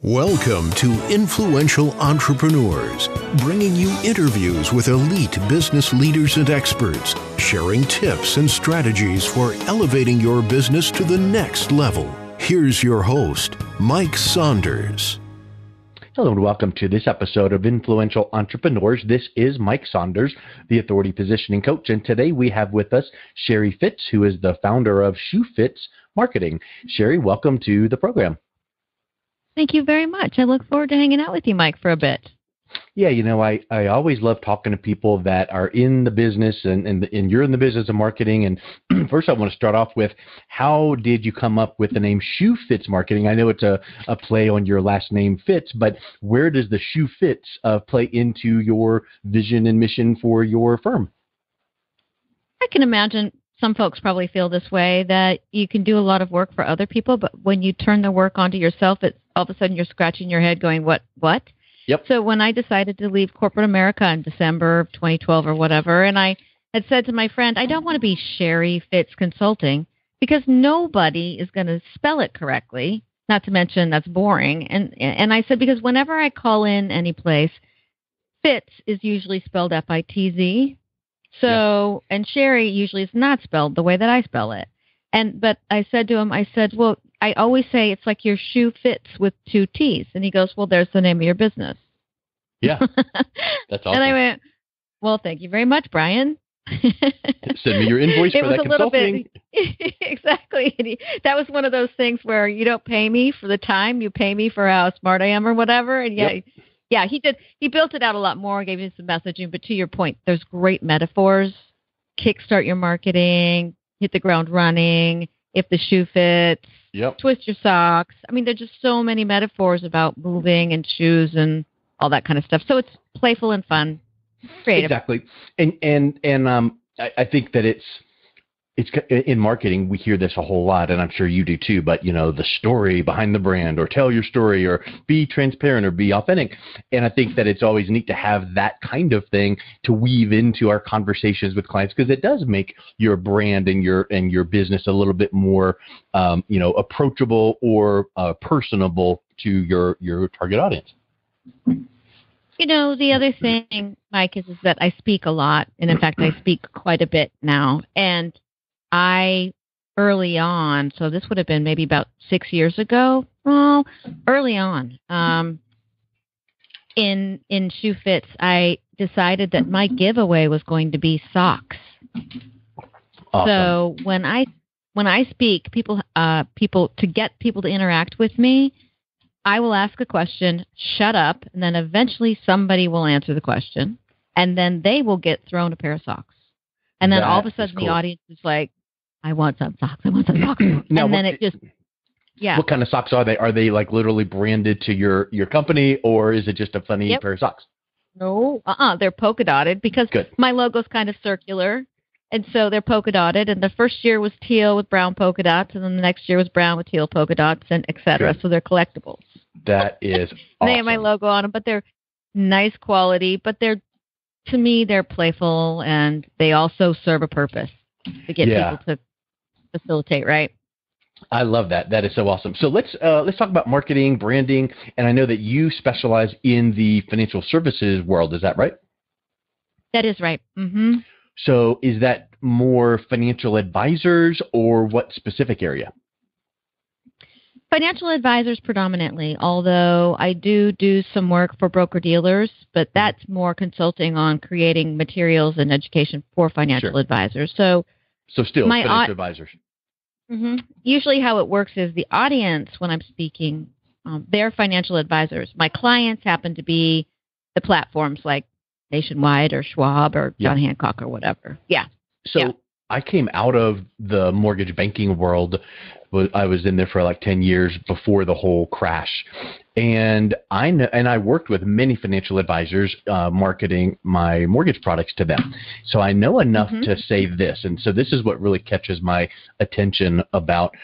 Welcome to Influential Entrepreneurs, bringing you interviews with elite business leaders and experts, sharing tips and strategies for elevating your business to the next level. Here's your host, Mike Saunders. Hello and welcome to this episode of Influential Entrepreneurs. This is Mike Saunders, the Authority Positioning Coach, and today we have with us Sheri Fitts, who is the founder of ShoeFitts Marketing. Sheri, welcome to the program. Thank you very much. I look forward to hanging out with you, Mike, for a bit. Yeah, you know, I always love talking to people that are in the business and you're in the business of marketing. And first I want to start off with, how did you come up with the name ShoeFitts Marketing? I know it's a play on your last name Fitz, but where does the ShoeFitts play into your vision and mission for your firm? I can imagine some folks probably feel this way, that you can do a lot of work for other people, but when you turn the work onto yourself, it's all of a sudden you're scratching your head going, what? Yep. So when I decided to leave corporate America in December of 2012 or whatever, and I had said to my friend, I don't want to be Sheri Fitts Consulting because nobody is going to spell it correctly, not to mention that's boring. And I said, because whenever I call in any place, Fitz is usually spelled F-I-T-Z. So, and Sheri usually is not spelled the way that I spell it. But I said to him, well, I always say it's like your shoe fits with two T's. And he goes, well, there's the name of your business. Yeah, that's awesome. And I went, well, thank you very much, Brian. Send me your invoice for that consulting. Exactly. That was one of those things where you don't pay me for the time, you pay me for how smart I am or whatever. And yeah, he did. He built it out a lot more, gave you some messaging. But to your point, there's great metaphors. Kickstart your marketing, hit the ground running, if the shoe fits, twist your socks. I mean, there's just so many metaphors about moving and shoes and all that kind of stuff. So it's playful and fun, creative. Exactly. And I think that it's in marketing, we hear this a whole lot, and I'm sure you do too, but, you know, the story behind the brand, or tell your story, or be transparent, or be authentic. And I think that it's always neat to have that kind of thing to weave into our conversations with clients, because it does make your brand and your business a little bit more, approachable or personable to your target audience. You know, the other thing, Mike, is that I speak a lot. And in fact, I speak quite a bit now. And early on, so this would have been maybe about 6 years ago, early on, in ShoeFitts, I decided that my giveaway was going to be socks. Awesome. So when I speak, people to get people to interact with me, I will ask a question, shut up, and then eventually somebody will answer the question, and then they will get thrown a pair of socks. And then all of a sudden the audience is like, I want some socks. I want some socks. Now, and then it just, yeah. What kind of socks are they? Are they like literally branded to your company, or is it just a funny pair of socks? No, they're polka dotted because my logo's kind of circular. And so they're polka dotted. And the first year was teal with brown polka dots. And then the next year was brown with teal polka dots, and et cetera. So they're collectibles. That is awesome. They have my logo on them, but they're nice quality. But to me, they're playful, and they also serve a purpose to get people to facilitate, right? I love that. That is so awesome. So let's talk about marketing, branding, and I know that you specialize in the financial services world. Is that right? That is right. Mm-hmm. So is that more financial advisors, or what specific area? Financial advisors predominantly, although I do some work for broker-dealers, but that's more consulting on creating materials and education for financial advisors. So still financial advisors. Mm-hmm. Usually how it works is the audience, when I'm speaking, they're financial advisors. My clients happen to be the platforms like Nationwide or Schwab or John Hancock or whatever. Yeah. So I came out of the mortgage banking world. I was in there for like 10 years before the whole crash. And I worked with many financial advisors marketing my mortgage products to them. So I know enough to say this. And so this is what really catches my attention about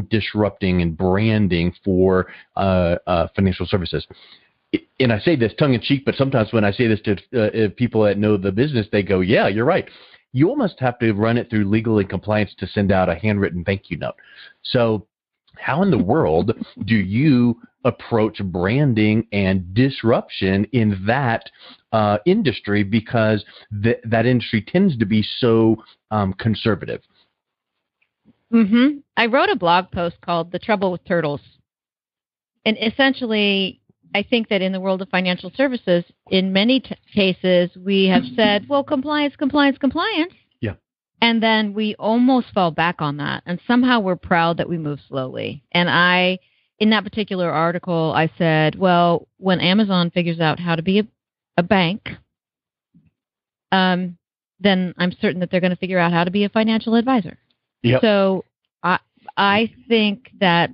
disrupting and branding for financial services. And I say this tongue-in-cheek, but sometimes when I say this to people that know the business, they go, yeah, you're right. You almost have to run it through legal and compliance to send out a handwritten thank you note. So How in the world do you approach branding and disruption in that industry, because that industry tends to be so conservative? I wrote a blog post called "The Trouble with Turtles," and essentially, I think that in the world of financial services, in many cases, we have said, "Well, compliance, compliance, compliance." Yeah. And then we almost fall back on that. And somehow we're proud that we move slowly. And in that particular article, I said, well, when Amazon figures out how to be a bank, then I'm certain that they're going to figure out how to be a financial advisor. Yep. So I think that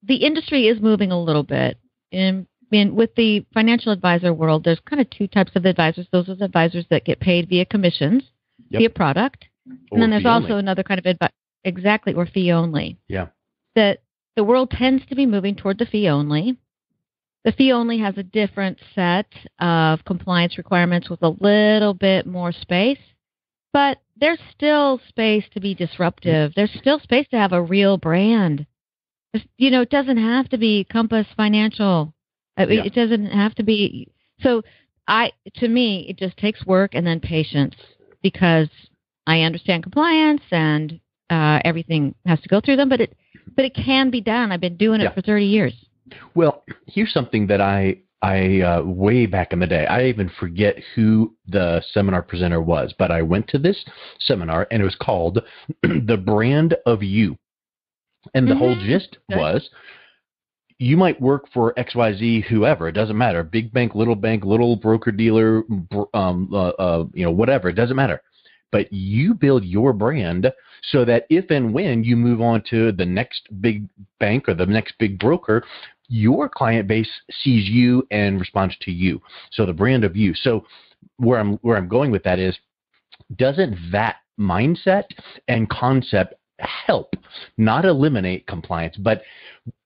the industry is moving a little bit. With the financial advisor world, there's kind of two types of advisors. Those are the advisors that get paid via commissions. Yep. Via product. And then there's also another kind of advice, exactly, or fee only. Yeah. That the world tends to be moving toward the fee only. The fee only has a different set of compliance requirements with a little bit more space, but there's still space to be disruptive. There's still space to have a real brand. It doesn't have to be Compass Financial. It doesn't have to be. So to me, it just takes work and then patience. Because I understand compliance and everything has to go through them, but it can be done. I've been doing it for 30 years. Well, here's something that I way back in the day, I even forget who the seminar presenter was, but I went to this seminar and it was called The Brand of You. And the whole gist was, you might work for XYZ, whoever, it doesn't matter. Big bank, little broker dealer, whatever, it doesn't matter. But you build your brand so that if and when you move on to the next big bank or the next big broker, your client base sees you and responds to you. So the brand of you. So where I'm going with that is, doesn't that mindset and concept help, not eliminate compliance, but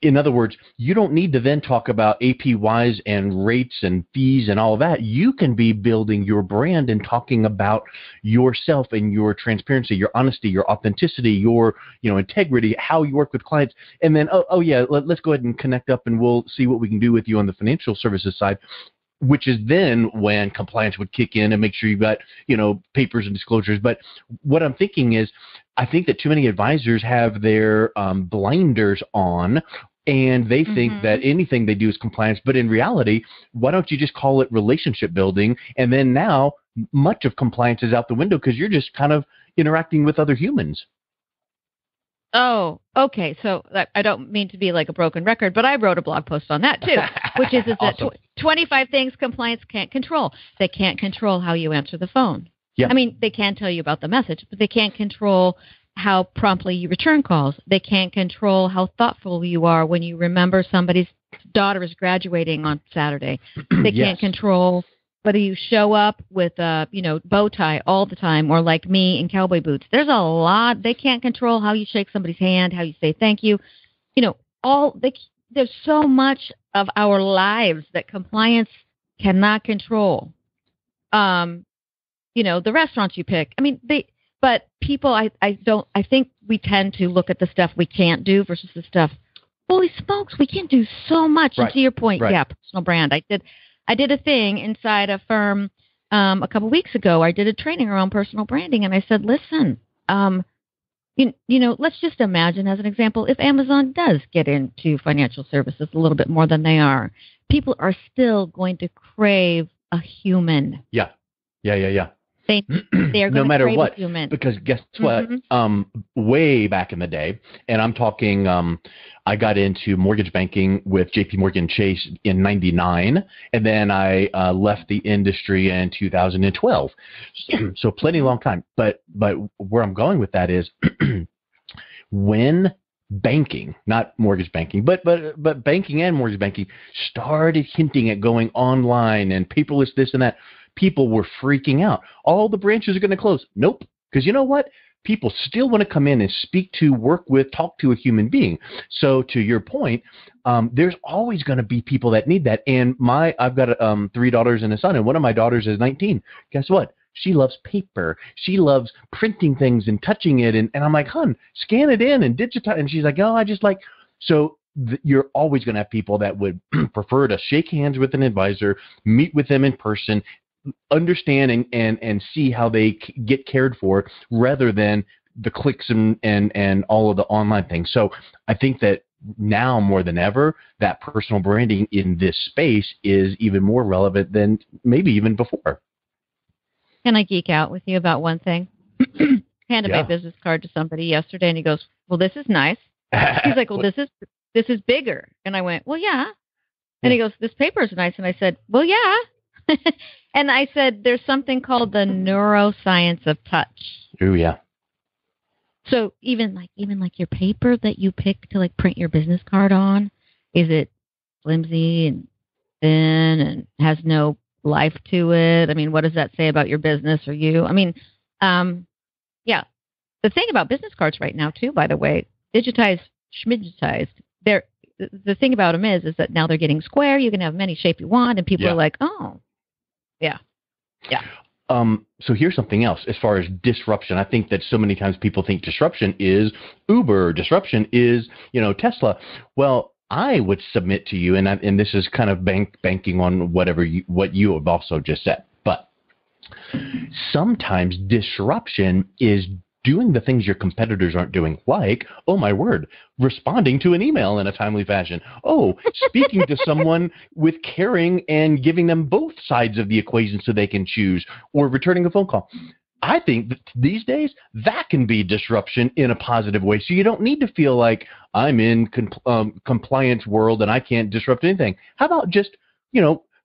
in other words, you don't need to then talk about APYs and rates and fees and all of that. You can be building your brand and talking about yourself and your transparency, your honesty, your authenticity, your integrity, how you work with clients. And then, let's go ahead and connect up and we'll see what we can do with you on the financial services side, which is then when compliance would kick in and make sure you've got, papers and disclosures. But what I'm thinking is, I think that too many advisors have their blinders on, and they think that anything they do is compliance. But in reality, why don't you just call it relationship building? And then now much of compliance is out the window because you're just kind of interacting with other humans. Oh, okay. So I don't mean to be like a broken record, but I wrote a blog post on that too, which is Awesome. that 25 things compliance can't control. They can't control how you answer the phone. Yeah. I mean, they can tell you about the message, but they can't control how promptly you return calls. They can't control how thoughtful you are when you remember somebody's daughter is graduating on Saturday. They can't control whether you show up with a bow tie all the time or like me in cowboy boots. There's a lot. They can't control how you shake somebody's hand, how you say thank you. There's so much of our lives that compliance cannot control. The restaurants you pick. But people, I think we tend to look at the stuff we can't do versus the stuff, holy smokes, we can do so much. Right. And to your point, Right. Personal brand. I did a thing inside a firm a couple weeks ago. I did a training around personal branding, and I said, listen, let's just imagine as an example, if Amazon does get into financial services a little bit more than they are, people are still going to crave a human. Yeah. They are going no to matter crave what, a human. because guess what? Way back in the day, and I'm talking, I got into mortgage banking with JP Morgan Chase in '99, and then I left the industry in 2012. So plenty long time. But where I'm going with that is when banking, not mortgage banking, but banking and mortgage banking started hinting at going online and paperless this and that, people were freaking out. All the branches are going to close. Nope. Because you know what? People still want to come in and speak to, work with, talk to a human being. So to your point, there's always going to be people that need that. And I've got 3 daughters and a son, and one of my daughters is 19. Guess what? she loves paper. She loves printing things and touching it. And I'm like, hun, scan it in and digitize. And she's like, oh, I just like, so you're always going to have people that would prefer to shake hands with an advisor, meet with them in person, understand and see how they get cared for rather than the clicks and all of the online things. So I think that now more than ever, that personal branding in this space is even more relevant than maybe even before. Can I geek out with you about one thing? Handed my business card to somebody yesterday, and he goes, well, this is nice. He's like, well, this is bigger. And I went, well, yeah. And he goes, this paper is nice. And I said, well, yeah. And I said, there's something called the neuroscience of touch. Oh, yeah. So even like your paper that you pick to like print your business card on, is it flimsy and thin and has no life to it? I mean, what does that say about your business or you? I mean, yeah. The thing about business cards right now too, by the way, digitized, schmidgetized, the thing about them is that now they're getting square. You can have them any shape you want, and people are like, oh, yeah. Yeah. So here's something else as far as disruption. I think that so many times people think disruption is Uber, disruption is, Tesla. Well, I would submit to you, and this is kind of banking on what you have also just said, but sometimes disruption is doing the things your competitors aren't doing, like, oh my word, responding to an email in a timely fashion. Oh, speaking to someone with caring and giving them both sides of the equation so they can choose, or returning a phone call. I think that these days that can be disruption in a positive way. So you don't need to feel like I'm in compliance world and I can't disrupt anything. How about just,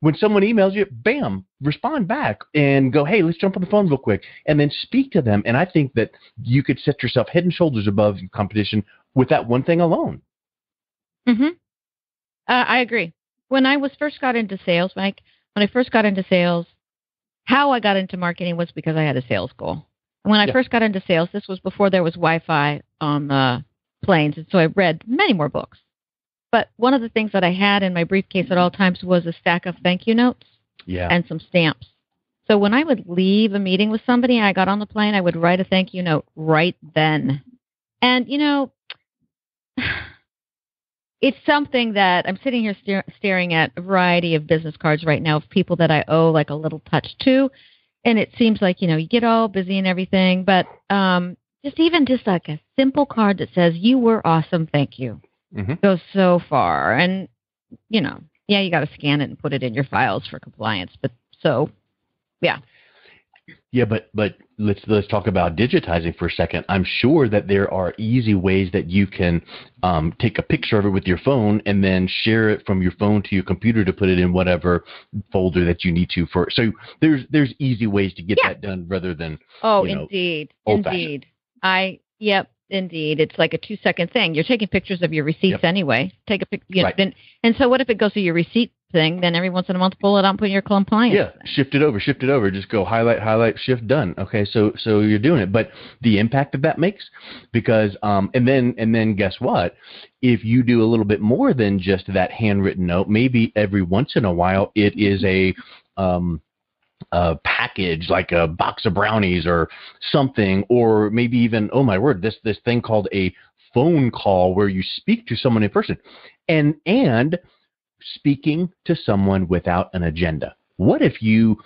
when someone emails you, bam, respond back and go, hey, let's jump on the phone real quick, and then speak to them. And I think that you could set yourself head and shoulders above your competition with that one thing alone. Mm-hmm. I agree. When I first got into sales, Mike, how I got into marketing was because I had a sales goal. And when I first got into sales, this was before there was Wi-Fi on planes, and so I read many more books. But one of the things that I had in my briefcase at all times was a stack of thank you notes and some stamps. So when I would leave a meeting with somebody and I got on the plane, I would write a thank you note right then. And, it's something that I'm sitting here staring at a variety of business cards right now of people that I owe like a little touch to. And it seems like, you get all busy and everything. But just like a simple card that says, you were awesome, thank you. Mm-hmm. Goes so far. And, you got to scan it and put it in your files for compliance. But yeah. Yeah, but let's talk about digitizing for a second. I'm sure that there are easy ways that you can take a picture of it with your phone and then share it from your phone to your computer to put it in whatever folder that you need to. So there's easy ways to get that done rather than indeed. Indeed. It's like a 2-second thing. You're taking pictures of your receipts anyway. Take a picture. Right. And so what if it goes to your receipt thing? Then every once in a month, pull it out and put in your compliance. Yeah, shift it over. Just go highlight, shift, done. Okay, so you're doing it. But the impact that makes, because and then guess what? If you do a little bit more than just that handwritten note, maybe every once in a while it is a package, like a box of brownies or something, or maybe even, oh my word, this thing called a phone call where you speak to someone in person, and speaking to someone without an agenda. What if you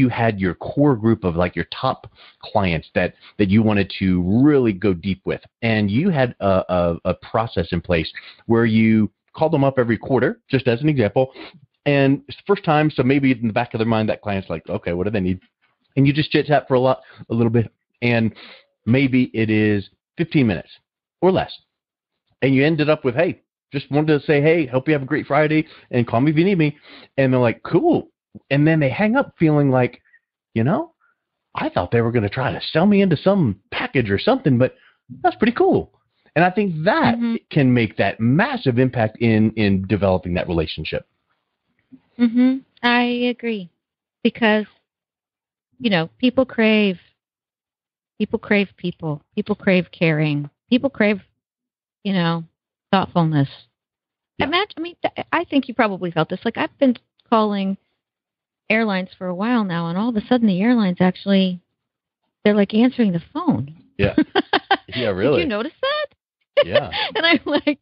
had your core group of like your top clients that you wanted to really go deep with, and you had a process in place where you called them up every quarter, just as an example. And it's the first time, so maybe in the back of their mind, that client's like, okay, what do they need? And you just chit-chat for a little bit, and maybe it is 15 minutes or less. And you ended up with, hey, just wanted to say, hey, hope you have a great Friday, and call me if you need me. And they're like, cool. And then they hang up feeling like, I thought they were going to try to sell me into some package or something, but that's pretty cool. And I think that can make that massive impact in developing that relationship. Mm-hmm. I agree, because people crave people. People crave caring. People crave thoughtfulness. Yeah. I think you probably felt this. Like, I've been calling airlines for a while now, and all of a sudden the airlines actually, they're like answering the phone. Yeah. Yeah, really. Did you notice that? Yeah. And I'm like,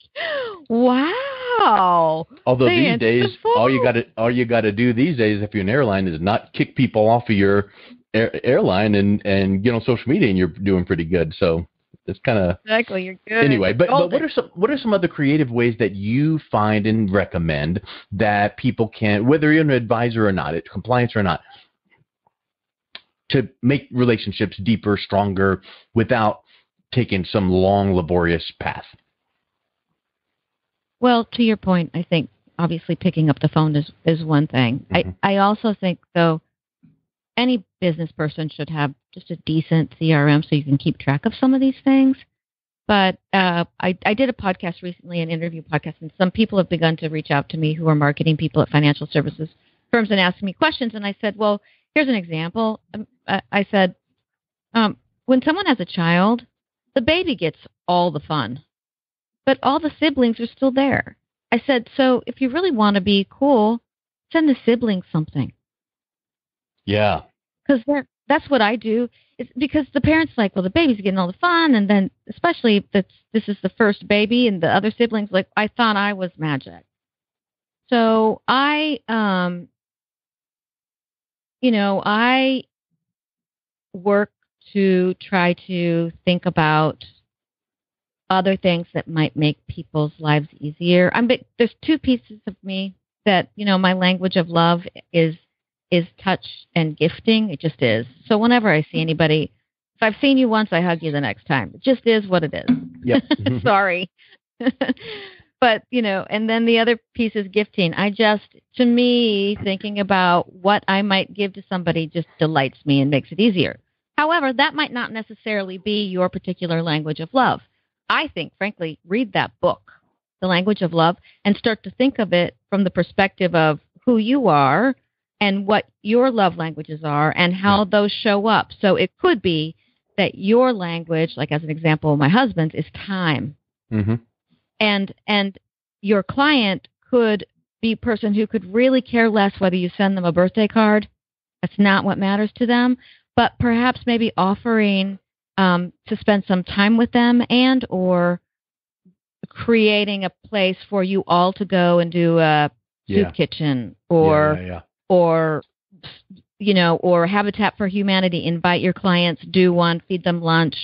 wow. Although these days, all you got to do these days, if you're an airline, is not kick people off of your airline and get on social media, and you're doing pretty good. So it's kind of exactly, you're good. Anyway, but what are some other creative ways that you find and recommend that people can, whether you're an advisor or not, compliance or not, to make relationships deeper, stronger, without taking some long, laborious path? Well, to your point, I think obviously picking up the phone is one thing. Mm-hmm. I also think, though, any business person should have just a decent CRM so you can keep track of some of these things. But I did a podcast recently, an interview podcast, and some people have begun to reach out to me who are marketing people at financial services firms and asking me questions. And I said, well, here's an example. I said, when someone has a child, the baby gets all the fun, but all the siblings are still there. I said, so if you really want to be cool, send the siblings something. Yeah. Because that's what I do. It's because the parents are like, well, the baby's getting all the fun, and then especially if this is the first baby, and the other siblings like, I thought I was magic. So I work to try to think about other things that might make people's lives easier. There's two pieces of me that, my language of love is touch and gifting. It just is. So whenever I see anybody, if I've seen you once, I hug you the next time. It just is what it is. Yep. Sorry. But, and then the other piece is gifting. To me, thinking about what I might give to somebody just delights me and makes it easier. However, that might not necessarily be your particular language of love. I think, frankly, read that book, The Language of Love, and start to think of it from the perspective of who you are and what your love languages are and how those show up. So it could be that your language, like as an example, my husband's, is time. Mm-hmm. And your client could be a person who could really care less whether you send them a birthday card. That's not what matters to them. But perhaps maybe offering to spend some time with them and or creating a place for you all to go and do a soup kitchen or Habitat for Humanity, invite your clients, do one, feed them lunch.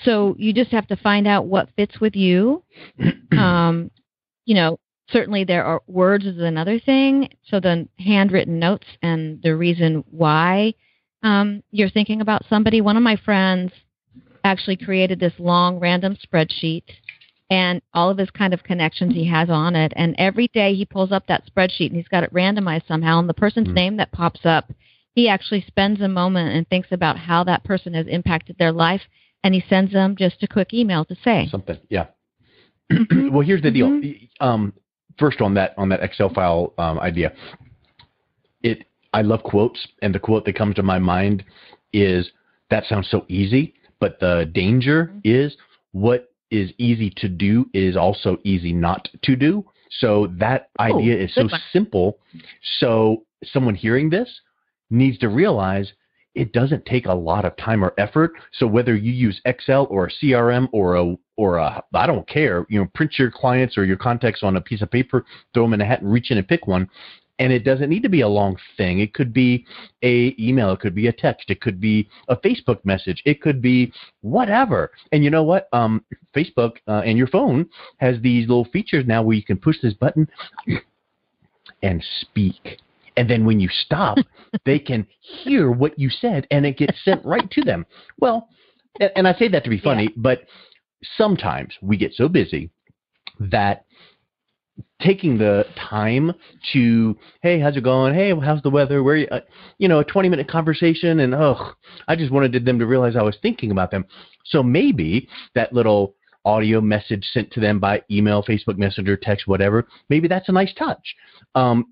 So you just have to find out what fits with you. Certainly there are words is another thing. So the handwritten notes and the reason why you're thinking about somebody. One of my friends actually created this long random spreadsheet and all of his kind of connections he has on it. And every day he pulls up that spreadsheet and he's got it randomized somehow. And the person's name that pops up, he actually spends a moment and thinks about how that person has impacted their life. And he sends them just a quick email to say something. Yeah. Well, here's the deal. First on that Excel file idea, I love quotes, and the quote that comes to my mind is, that sounds so easy, but the danger is what is easy to do is also easy not to do. So that idea is so simple. So someone hearing this needs to realize it doesn't take a lot of time or effort. So whether you use Excel or a CRM or a I don't care, print your clients or your contacts on a piece of paper, throw them in a hat and reach in and pick one. And it doesn't need to be a long thing. It could be a email. It could be a text. It could be a Facebook message. It could be whatever. And you know what? Facebook and your phone has these little features now where you can push this button and speak. And then when you stop, they can hear what you said, and it gets sent right to them. Well, and I say that to be funny, but sometimes we get so busy that taking the time to, hey, how's it going? Hey, how's the weather? Where are you? A 20-minute conversation, and I just wanted them to realize I was thinking about them. So maybe that little audio message sent to them by email, Facebook Messenger, text, whatever, maybe that's a nice touch.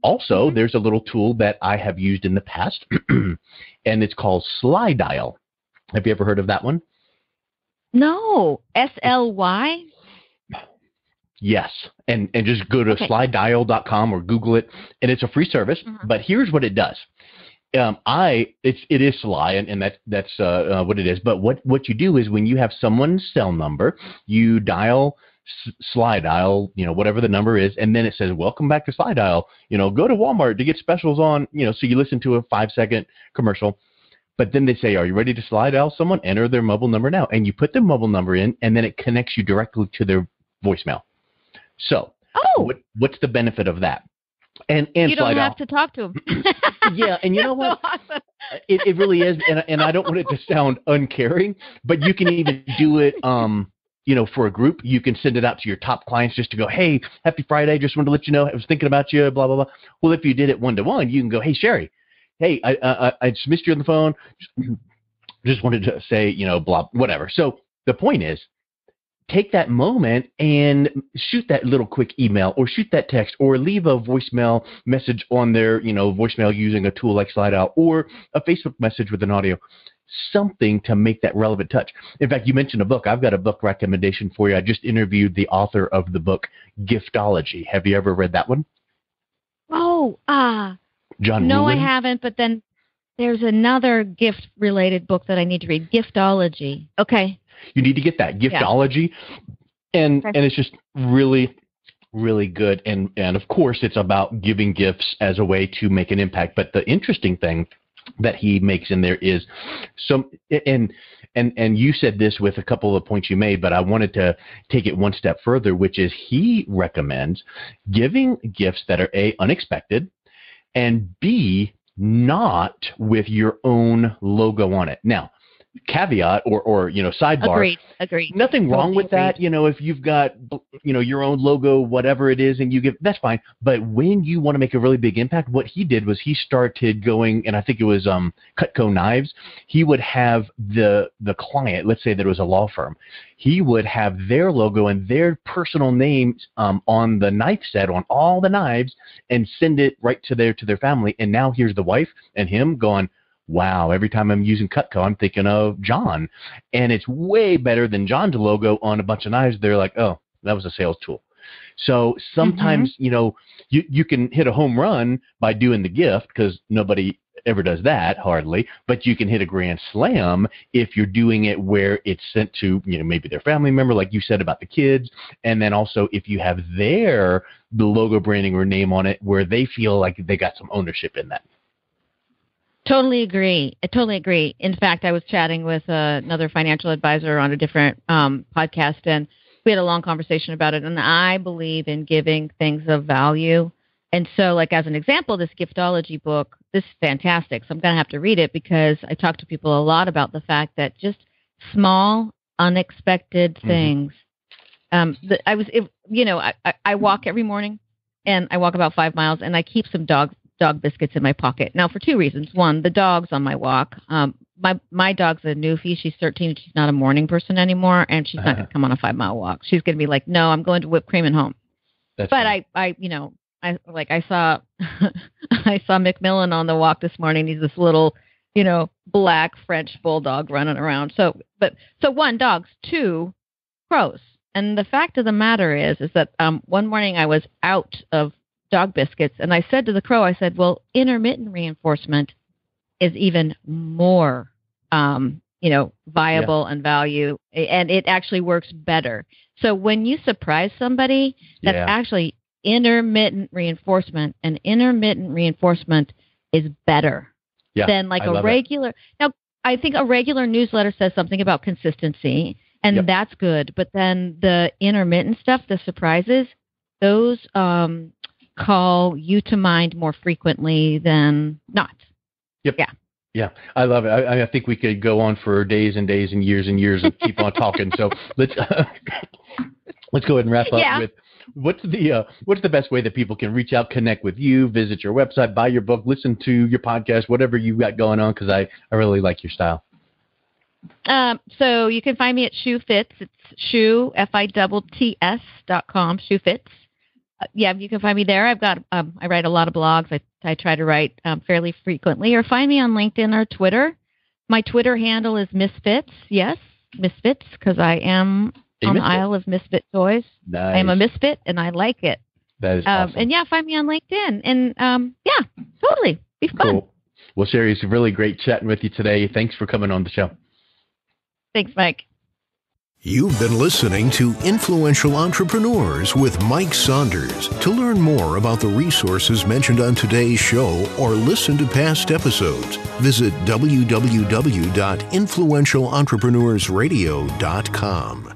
Also, there's a little tool that I have used in the past, and it's called Sly Dial. Have you ever heard of that one? No. SLY? Yes. And just go to slydial.com or Google it, and it's a free service. But here's what it does. It is Sly, and that's what it is. But what you do is when you have someone's cell number, you dial Sly Dial, whatever the number is, and then it says, welcome back to Sly Dial. Go to Walmart to get specials on, so you listen to a 5-second commercial. But then they say, are you ready to Sly Dial someone? Enter their mobile number now. And you put their mobile number in, and then it connects you directly to their voicemail. So what's the benefit of that? And you don't have to talk to them. Yeah, and you know what? Awesome. It really is, and I don't want it to sound uncaring, but you can even do it, for a group. You can send it out to your top clients just to go, hey, happy Friday, just wanted to let you know I was thinking about you, blah, blah, blah. Well, if you did it one-to-one, you can go, hey, Sheri, hey, I just missed you on the phone. Just wanted to say, blah, whatever. So the point is, take that moment and shoot that little quick email or shoot that text or leave a voicemail message on their, voicemail using a tool like Sly Dial or a Facebook message with an audio, something to make that relevant touch. In fact, you mentioned a book. I've got a book recommendation for you. I just interviewed the author of the book, Giftology. Have you ever read that one? Oh, John no, Ruhlin? I haven't, but then there's another gift-related book that I need to read, Giftology. Okay. You need to get that, Giftology. Yeah. And it's just really, really good. And of course, it's about giving gifts as a way to make an impact. But the interesting thing that he makes in there is and you said this with a couple of points you made, but I wanted to take it one step further, which is he recommends giving gifts that are A, unexpected, and B, not with your own logo on it. Now, caveat or sidebar. Agreed. Nothing wrong with that. If you've got your own logo, whatever it is, and you give, that's fine. But when you want to make a really big impact, what he did was he started going, and I think it was Cutco knives. He would have the client, let's say there was a law firm, he would have their logo and their personal names on the knife set on all the knives and send it right to their family. And now here's the wife and him going, wow, every time I'm using Cutco, I'm thinking of John. And it's way better than John's logo on a bunch of knives. They're like, oh, that was a sales tool. So sometimes, you can hit a home run by doing the gift because nobody ever does that, hardly. But you can hit a grand slam if you're doing it where it's sent to, maybe their family member, like you said about the kids. And then also if you have the logo branding or name on it where they feel like they got some ownership in that. Totally agree. I totally agree. In fact, I was chatting with another financial advisor on a different podcast, and we had a long conversation about it. And I believe in giving things of value. And so, like as an example, this Giftology book, this is fantastic. So I'm going to have to read it because I talk to people a lot about the fact that just small, unexpected things. I walk every morning, and I walk about 5 miles, and I keep some dog biscuits in my pocket. Now, for two reasons. One, the dog's on my walk. My dog's a newfie. She's 13. She's not a morning person anymore, and she's not going to come on a 5-mile walk. She's going to be like, no, I'm going to whipped cream and home. But funny. I saw I saw McMillan on the walk this morning. He's this little, black French bulldog running around. So one, dogs. Two, crows. And the fact of the matter is that one morning I was out of dog biscuits, and I said to the crow, I said, well, intermittent reinforcement is even more, viable and value, and it actually works better. So when you surprise somebody, that's actually intermittent reinforcement, and intermittent reinforcement is better than like a regular. Now, I think a regular newsletter says something about consistency, and that's good. But then the intermittent stuff, the surprises, those call you to mind more frequently than not. Yep. Yeah, I love it. I think we could go on for days and days and years and keep on talking. So let's go ahead and wrap up with what's the best way that people can reach out, connect with you, visit your website, buy your book, listen to your podcast, whatever you got going on, because I really like your style. So you can find me at ShoeFitts. It's ShoeFitts.com, ShoeFitts. You can find me there. I've got I write a lot of blogs. I try to write fairly frequently, or find me on LinkedIn or Twitter. My Twitter handle is Miss Fitts. Yes, Miss Fitts, because I am on the aisle of misfit toys. Nice. I am a misfit, and I like it. That is awesome. And find me on LinkedIn. And totally. Be fun. Cool. Well, Sheri, it's really great chatting with you today. Thanks for coming on the show. Thanks, Mike. You've been listening to Influential Entrepreneurs with Mike Saunders. To learn more about the resources mentioned on today's show or listen to past episodes, visit www.influentialentrepreneursradio.com.